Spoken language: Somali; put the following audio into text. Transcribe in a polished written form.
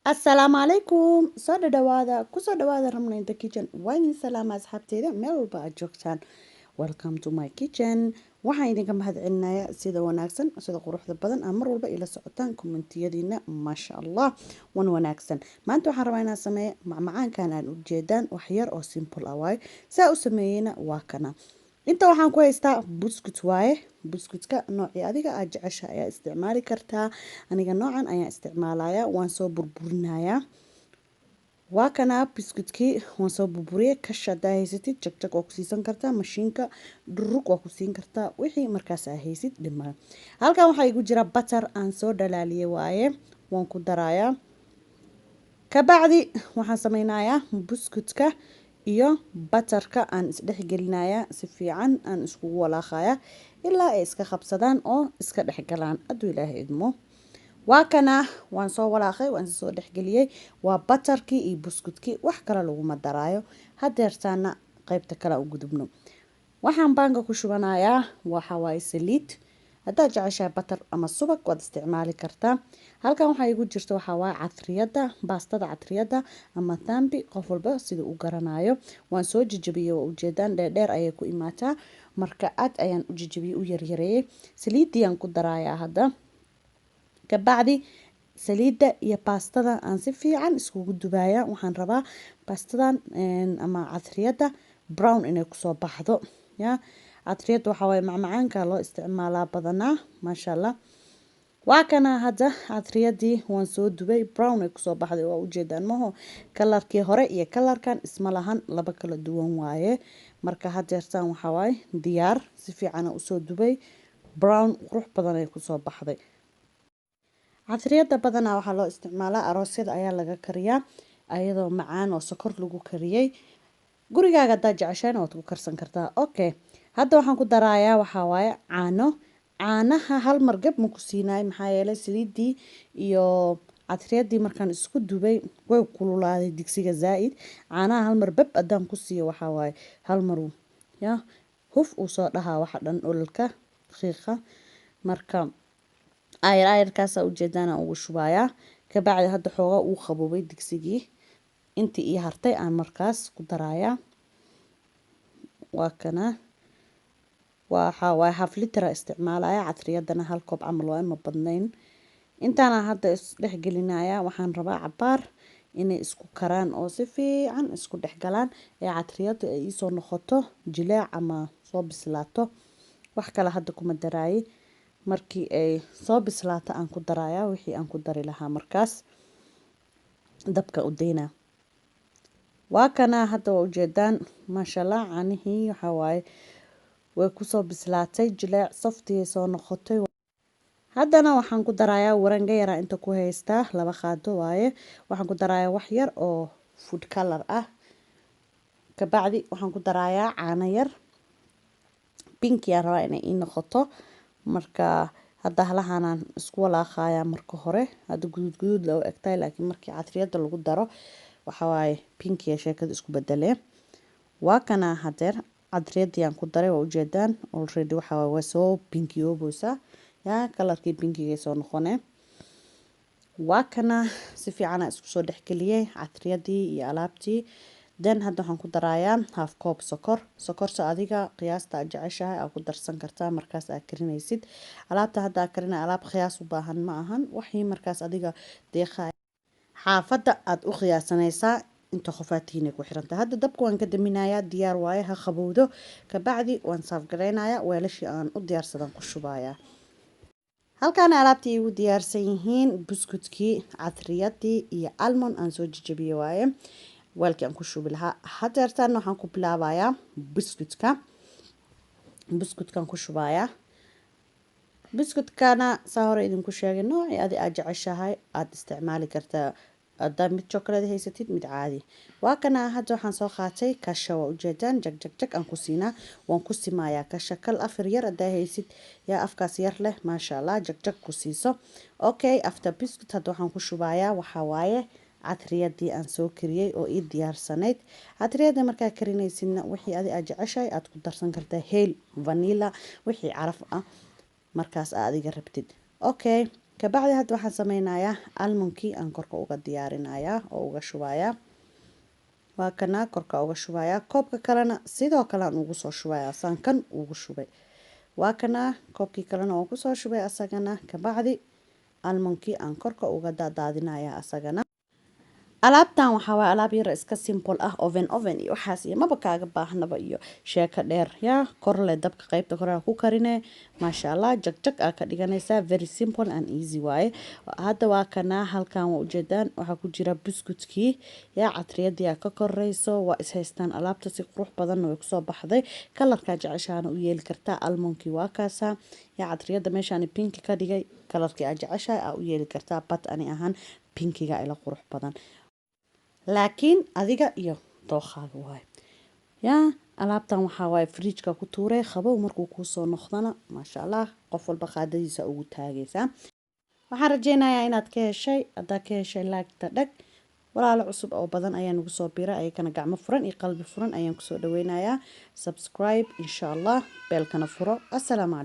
السلام عليكم soo dhawaada kusoo dhawaada Ramla in the kitchen waan salaam asxaabteeda meel walba aad joogtaan welcome to my kitchen waxaan idinka mahadcelinayaa sida wanaagsan sida quruxda badan aan mar walba ila socotaan kommentiyadiina maasha Allah wan wanaagsan maanta waxaan rabaa inaan sameeyo macmacaankan aan u jeedaan wax yar oo simple ah waay saa u sameeyayna waa kana inta waxaan ku haystaa buskut waaye buskutka noocii adiga aad jeceshahay ayaa isticmaali kartaa aniga noocan ayaan isticmaalayaa waan soo burburinayaa waa kana buskutki waan soo burburiyay kasha hadaa haysatid jagjag waa ku siisan kartaa mashiinka dhurug waa ku siin kartaa wixii markaas aa haysid dhimaa halkan waxaa igu jira butter aan soo dhalaaliyay waaye waan ku darayaa kabacdi waxaan sameynayaa buskutka iyo butterka aan isdhex gelinayaa si fiican aan iskugu walaaqayaa ilaa ay iska qabsadaan oo iska dhex galaan aduu ilaahay idmo waa kana waan soo walaaqay waan soo dhex geliyay waa butterkii iyo buskutkii wax kale lagu ma daraayo hadeertaana qaybta kale u gudubno waxaan baanka ku shubanayaa waxa waaye saliid haddaad jeceshahay butter ama subag waad isticmaali kartaa halkan waxaa igu jirta waxa waaye catriyada baastada catriyada ama tambi qof walba sida uu garanayo waan soo jajabiyay waa ujeedaan dheer ayay ku imaataa marka aad ayaan u jajabiyay u yaryareeyay saliidiyaan ku darayaa hadda kabacdi saliida iyo baastada aan si fiican iskugu dubaaya waxaan rabaa baastadan ama catriyada brown inay kusoo baxdo ya catriyada waxa waaye macmacaanka loo isticmaalaa badanaa maasha Allah waa kana hadda catriyadii waan soo dubay brown ay kusoo baxday waa ujeedaan maho kalarkii hore iyo kalarkan isma lahan laba kala duwan waaye marka hadeertaan waxa waaye diyaar si fiican u soo dubay brown qurux badan ay kusoo baxday catriyada badanaa waxaa loo isticmaalaa aroosyada ayaa laga kariyaa ayadoo macaan oo sokor lagu kariyay gurigaaga haddaad jeceshahayna waad ku karsan kartaa okay hadda waxaan ku darayaa waxa waaye caanaha hal mar gab ma ku siinaay maxaa yeelay saliidii iyo catriyadii markaan isku dubay way kululaaday digsiga zaa'id caanaha hal mar bab haddaan ku siiyo waxa waaye hal mar ya huf uu soo dhahaa waxa dhan ololka qiiqa marka ayarkaasa ujeedaan aan ugu shubayaa kabacdi hadda xoogaa uu qaboobay digsigii intii ii hartay aan markaas ku darayaa waa kana waxa waa half liter isticmaalaya catriyadana hal koob camal waa ma badnayn intaana hadda isdhex gelinayaa waxaan rabaa cabaar inay isku karaan oo si fiican isku dhex galaan ee catriyada ay soo noqoto jileec ama soo bislaato wax kale hadda kuma daraayay markii ay soo bislaato aan ku darayaa wixii aan ku dari lahaa markaas dabka u deynaa waa kana hadda waa ujeedaan maasha Allah caanihii waxa waaye way kusoo bislaatay jileec saftii soo noqotay haddana waxaan ku darayaa waranga yara inta ku haystaa laba qaado waaye waxaan ku darayaa wax yar oo food color ah kabacdi waxaan ku darayaa caano yar pinki aan rabaa inay ii noqoto marka hadda halahanaan isku walaaqayaa marka hore hadda guduud loo egtay laakiin markii catriyada lagu daro waxa waaye pinki sheekada isku bedelee waa kana hadeer catriyadii aan ku daray waa ujeedaan already waxa waa soo pinkiyoobaysa ya kalarkii pinkiga soo noqonee waa kana si fiican aan isku soo dhexgeliyay catriyadii iyo alaabtii then hadda waxaan ku darayaa half cup sokorta adiga qiyaasta aad jeceshahay aad ku darsan kartaa markaas aad karinaysid alaabta hadda aad karinay alaab qiyaas u baahan ma ahan wixii markaas adiga deeqay xaafada aad u qiyaasanaysaa inta qofaatiina ku xiranta hadda dabka waan ka daminayaa diyaar waaye ha qabowdo kabacdi waan saaf gareynayaa weelashii aan u diyaarsadan ku shubayaa halkaan alaabtii igu diyaarsan yihiin buskutkii catriyadii iyo almond aan soo jajabiyay waaye weelkii aan ku shubi lahaa hadeertaan waxaan ku bilaabayaa buskutkan ku shubayaa buskutkana saa hore idinku sheegay noocii adi aad jeceshahay aad isticmaali kartaa haddaad mid chocolate haysatid mid caadi waa kana hadda waxaan soo qaatay kasha waa ujeedaan jag aan ku siinaa waan ku simayaa kasha kal afar yar haddaa haysid yaa afkaas yar leh maasha Allah jag ku siiso okay after biscuit hadda waxaan ku shubayaa waxa waaye catriyadii aan soo kariyay oo ii diyaarsanayd catriyada markaa karinaysidna wixii aad jeceshahay aad ku darsan kartaa heel vanilla wixii caraf ah markaas aad adiga rabtid okay kabacdi hadda waxaan sameynayaa almondkii aan korka uga diyaarinayaa oo uga shubayaa waa kana korka uga shubayaa koobka kalena sidoo kale aan ugu soo shubayaa saan kan ugu shubay waa kana koobkii kalena waan kusoo shubay asagana kabacdi almondkii aan korka uga daadinayaa asagana alaabtan waxaa waa alaab yar iska simple ah oven iyo waxaas iyo maba kaaga baahnaba iyo sheeko dheer yaa kor leh dabka qaybta kore ku karine maasha Allah jag aa ka dhiganaysaa very simple and easy waaye hadda waa kana halkan waa ujeedaan waxaa ku jira buskudkii yaa catriyadii ka koreyso waa is haystaan alaabta si qurux badan way kusoo baxday kalarka jeceshaana u yeeli kartaa almondkii waa kaasa yaa catriyada meeshaan pinki ka dhigay kalarkii aad jeceshahay aa u yeeli kartaa bat ani ahaan pinkiga ila qurux badan laakiin adiga iyo dookhaaga waaye yaa alaabtan waxaa waaye fridge-ka ku tuuray qabow markuu kuu soo noqdana maasha Allah qof walba qaadadiisa ugu taagaysaa waxaan rajeynayaa inaad ka heshay haddaa ka heshay laagta dhag walaalo cusub oo badan ayaa nagu soo bira ayagana gacmo furan iyo qalbi furan ayaan kusoo dhaweynayaa subscribe insha Allah beelkana furo assalaamu